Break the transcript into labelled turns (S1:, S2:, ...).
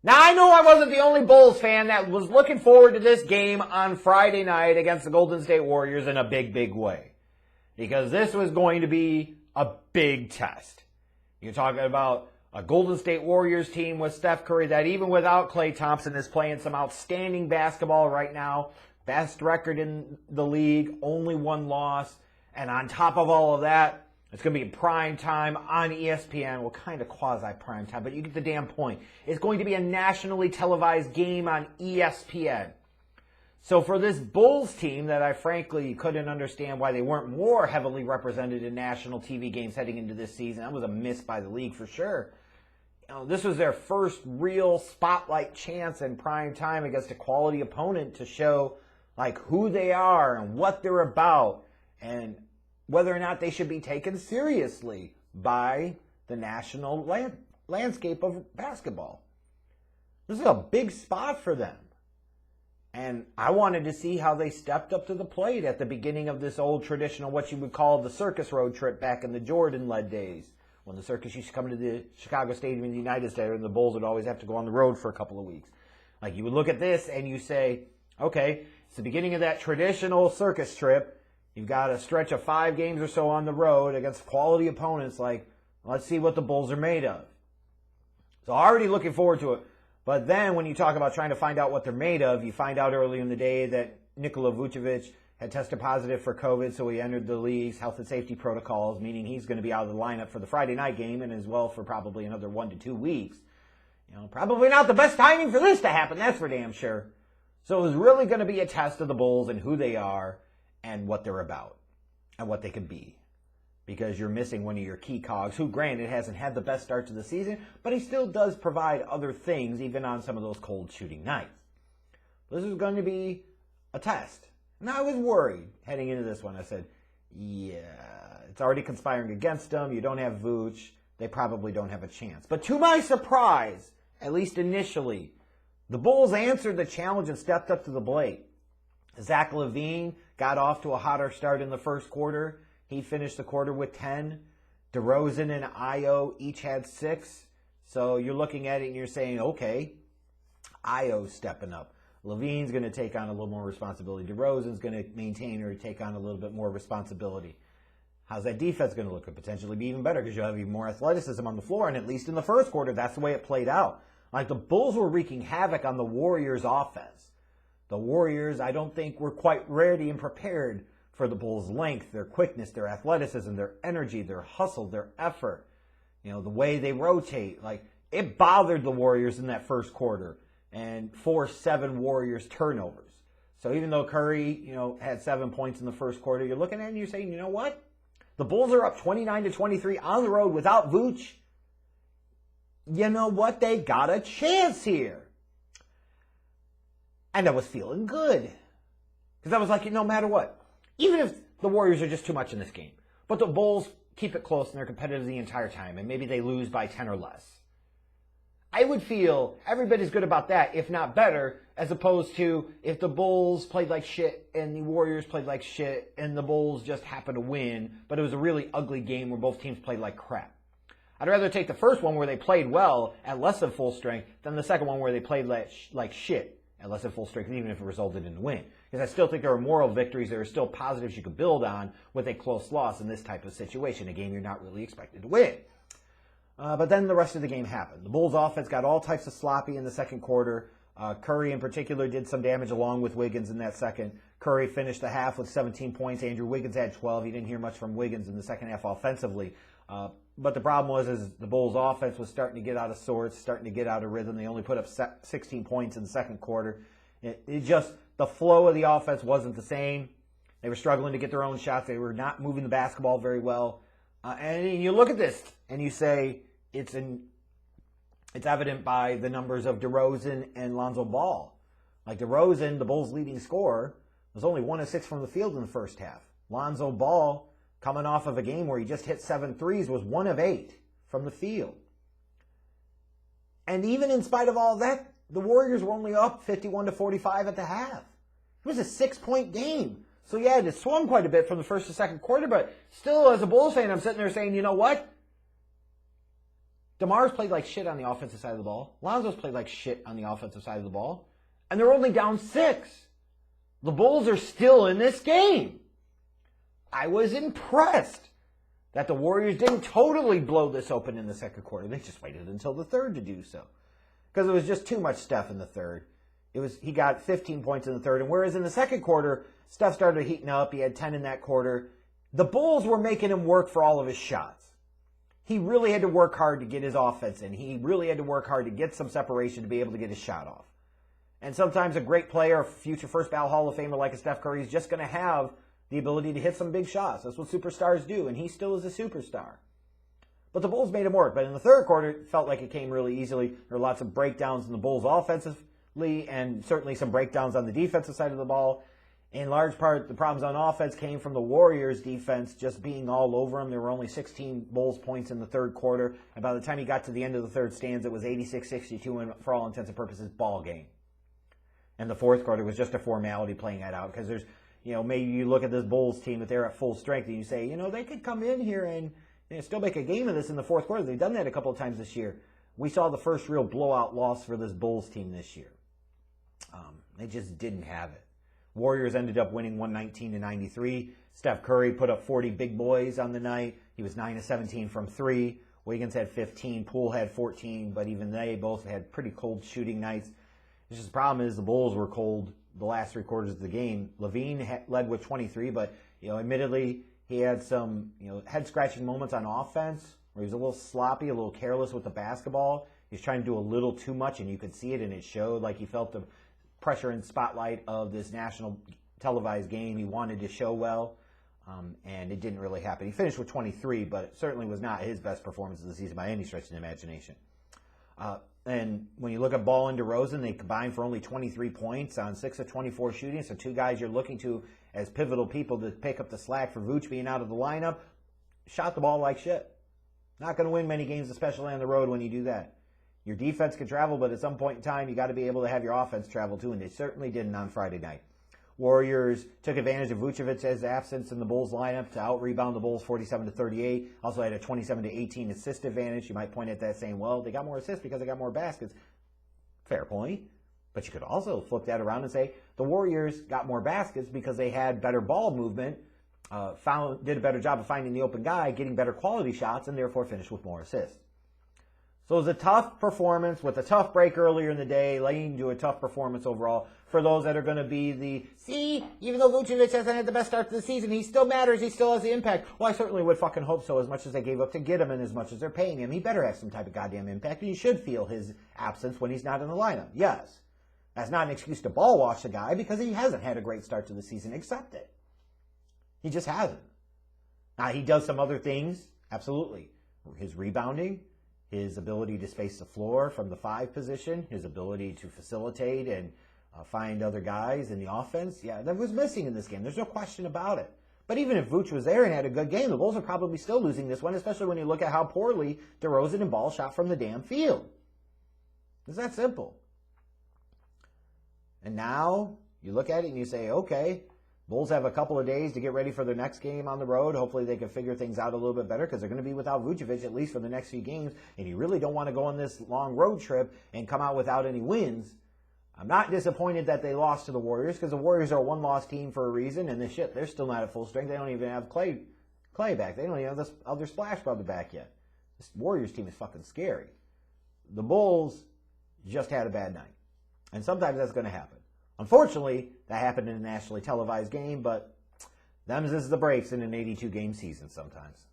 S1: Now, I know I wasn't the only Bulls fan that was looking forward to this game on Friday night against the Golden State Warriors in a big, big way. Because this was going to be a big test. You're talking about a Golden State Warriors team with Steph Curry that even without Klay Thompson is playing some outstanding basketball right now. Best record in the league, only one loss. And on top of all of that, it's going to be in prime time on ESPN. Well, kind of quasi-prime time, but you get the damn point. It's going to be a nationally televised game on ESPN. So for this Bulls team that I frankly couldn't understand why they weren't more heavily represented in national TV games heading into this season, that was a miss by the league for sure. You know, this was their first real spotlight chance in prime time against a quality opponent to show like who they are and what they're about and whether or not they should be taken seriously by the national landscape of basketball. This is a big spot for them. And I wanted to see how they stepped up to the plate at the beginning of this old traditional, what you would call the circus road trip back in the Jordan-led days, when the circus used to come to the Chicago Stadium in the United States and the Bulls would always have to go on the road for a couple of weeks. Like, you would look at this and you say, okay, it's the beginning of that traditional circus trip. You've got a stretch of 5 games or so on the road against quality opponents. Like, let's see what the Bulls are made of. So already looking forward to it. But then when you talk about trying to find out what they're made of, you find out early in the day that Nikola Vucevic had tested positive for COVID, so he entered the league's health and safety protocols, meaning he's going to be out of the lineup for the Friday night game and as well for probably another 1 to 2 weeks. You know, probably not the best timing for this to happen, that's for damn sure. So it was really going to be a test of the Bulls and who they are and what they're about and what they can be. Because you're missing one of your key cogs, who granted hasn't had the best start to the season, but he still does provide other things even on some of those cold shooting nights. This is going to be a test. And I was worried heading into this one. I said, yeah, it's already conspiring against them. You don't have Vooch. They probably don't have a chance. But to my surprise, at least initially, the Bulls answered the challenge and stepped up to the plate. Zach LaVine got off to a hotter start in the first quarter. He finished the quarter with 10. DeRozan and Ayo each had 6. So you're looking at it and you're saying, okay, Ayo's stepping up. LaVine's going to take on a little more responsibility. DeRozan's going to maintain or take on a little bit more responsibility. How's that defense going to look? Could potentially be even better because you'll have even more athleticism on the floor. And at least in the first quarter, that's the way it played out. Like, the Bulls were wreaking havoc on the Warriors' offense. The Warriors, I don't think, were quite ready and prepared for the Bulls' length, their quickness, their athleticism, their energy, their hustle, their effort. You know, the way they rotate. Like, it bothered the Warriors in that first quarter and forced 7 Warriors turnovers. So even though Curry, you know, had 7 points in the first quarter, you're looking at it and you're saying, you know what? The Bulls are up 29-23 on the road without Vooch. You know what? They got a chance here. And I was feeling good. Because I was like, no matter what, even if the Warriors are just too much in this game, but the Bulls keep it close and they're competitive the entire time, and maybe they lose by 10 or less, I would feel every bit as good about that, if not better, as opposed to if the Bulls played like shit and the Warriors played like shit and the Bulls just happened to win, but it was a really ugly game where both teams played like crap. I'd rather take the first one where they played well at less than full strength than the second one where they played like shit at less than full strength, even if it resulted in a win. Because I still think there are moral victories, there are still positives you could build on with a close loss in this type of situation, a game you're not really expected to win. But then the rest of the game happened. The Bulls' offense got all types of sloppy in the second quarter. Curry in particular did some damage along with Wiggins in that second. Curry finished the half with 17 points. Andrew Wiggins had 12. You didn't hear much from Wiggins in the second half offensively. But the problem was the Bulls' offense was starting to get out of sorts, starting to get out of rhythm. They only put up 16 points in the second quarter. It just, the flow of the offense wasn't the same. They were struggling to get their own shots. They were not moving the basketball very well. And you look at this and you say it's evident by the numbers of DeRozan and Lonzo Ball. Like, DeRozan, the Bulls' leading scorer, was only 1 of 6 from the field in the first half. Lonzo Ball, coming off of a game where he just hit 7 threes, was 1 of 8 from the field. And even in spite of all that, the Warriors were only up 51-45 at the half. It was a 6-point game. So yeah, it swung quite a bit from the first to second quarter, but still, as a Bulls fan, I'm sitting there saying, you know what? DeMar's played like shit on the offensive side of the ball. Lonzo's played like shit on the offensive side of the ball. And they're only down 6. The Bulls are still in this game. I was impressed that the Warriors didn't totally blow this open in the second quarter. They just waited until the third to do so. Because it was just too much Steph in the third. He got 15 points in the third. And whereas in the second quarter, Steph started heating up. He had 10 in that quarter. The Bulls were making him work for all of his shots. He really had to work hard to get his offense in. He really had to work hard to get some separation to be able to get his shot off. And sometimes a great player, a future first ballot Hall of Famer like a Steph Curry is just going to have the ability to hit some big shots. That's what superstars do, and he still is a superstar. But the Bulls made him work. But in the third quarter, it felt like it came really easily. There were lots of breakdowns in the Bulls offensively and certainly some breakdowns on the defensive side of the ball. In large part, the problems on offense came from the Warriors' defense just being all over them. There were only 16 Bulls points in the third quarter. And by the time he got to the end of the third stands, it was 86-62, and for all intents and purposes, ball game. And the fourth quarter was just a formality playing that out because there's, maybe you look at this Bulls team, if they're at full strength, and you say, they could come in here and still make a game of this in the fourth quarter. They've done that a couple of times this year. We saw the first real blowout loss for this Bulls team this year. They just didn't have it. Warriors ended up winning 119-93. Steph Curry put up 40 big boys on the night. He was 9 of 17 from 3. Wiggins had 15. Poole had 14, but even they both had pretty cold shooting nights. It's just the problem is the Bulls were cold the last 3 quarters of the game. LaVine led with 23, but admittedly he had some head-scratching moments on offense where he was a little sloppy, a little careless with the basketball. He was trying to do a little too much, and you could see it, and it showed. Like he felt the pressure and spotlight of this national televised game. He wanted to show well, and it didn't really happen. He finished with 23, but it certainly was not his best performance of the season by any stretch of the imagination. And when you look at Ball and DeRozan, they combined for only 23 points on 6 of 24 shooting. So 2 guys you're looking to as pivotal people to pick up the slack for Vooch being out of the lineup, shot the ball like shit. Not going to win many games, especially on the road when you do that. Your defense can travel, but at some point in time, you got to be able to have your offense travel too, and they certainly didn't on Friday night. Warriors took advantage of Vucevic's absence in the Bulls lineup to out-rebound the Bulls 47-38. Also had a 27-18 assist advantage. You might point at that saying, well, they got more assists because they got more baskets. Fair point. But you could also flip that around and say the Warriors got more baskets because they had better ball movement, did a better job of finding the open guy, getting better quality shots, and therefore finished with more assists. So it was a tough performance with a tough break earlier in the day, leading to a tough performance overall for those that are going to be even though Vucevic hasn't had the best start to the season, he still matters, he still has the impact. Well, I certainly would fucking hope so, as much as they gave up to get him and as much as they're paying him. He better have some type of goddamn impact, and you should feel his absence when he's not in the lineup. Yes. That's not an excuse to ball wash the guy because he hasn't had a great start to the season. Accept it. He just hasn't. Now, he does some other things, absolutely. His rebounding, his ability to space the floor from the 5 position, his ability to facilitate and find other guys in the offense. Yeah, that was missing in this game. There's no question about it. But even if Vooch was there and had a good game, the Bulls are probably still losing this one, especially when you look at how poorly DeRozan and Ball shot from the damn field. It's that simple. And now you look at it and you say, okay, Bulls have a couple of days to get ready for their next game on the road. Hopefully they can figure things out a little bit better because they're going to be without Vucevic at least for the next few games. And you really don't want to go on this long road trip and come out without any wins. I'm not disappointed that they lost to the Warriors because the Warriors are a one-loss team for a reason. And they're still not at full strength. They don't even have Clay back. They don't even have this other Splash Brother back yet. This Warriors team is fucking scary. The Bulls just had a bad night. And sometimes that's going to happen. Unfortunately, that happened in a nationally televised game, but them's is the breaks in an 82-game season sometimes.